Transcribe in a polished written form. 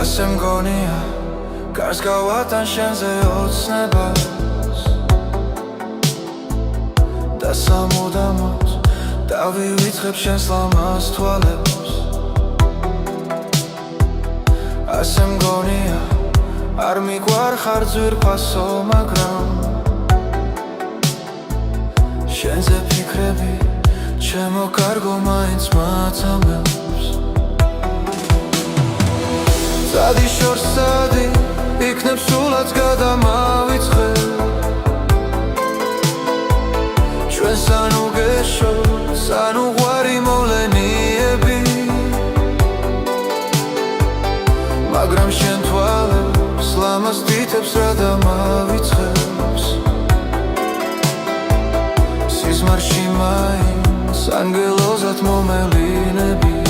ასე მგონია გარს გავატან შენზე ოცნებას და სამუდამოდ დავივიწყებ შენს ლამაზ თვალებს ასე მგონია არ მიგვარხარ ძვირფასო მაგრამ შენზე ფიქრები ჩემო კარგო მაინც მათამებს სადი შორს სადი იქნებ სულაც გადამავიწყე ჩვენ სანუ გეშო სანუ ღვარი მოვლენიები მაგრამ შენ თვალებს ლამაზ თითებს რა დამავიწყებს სიზმარში მაინც ანგელოზად მომევლინები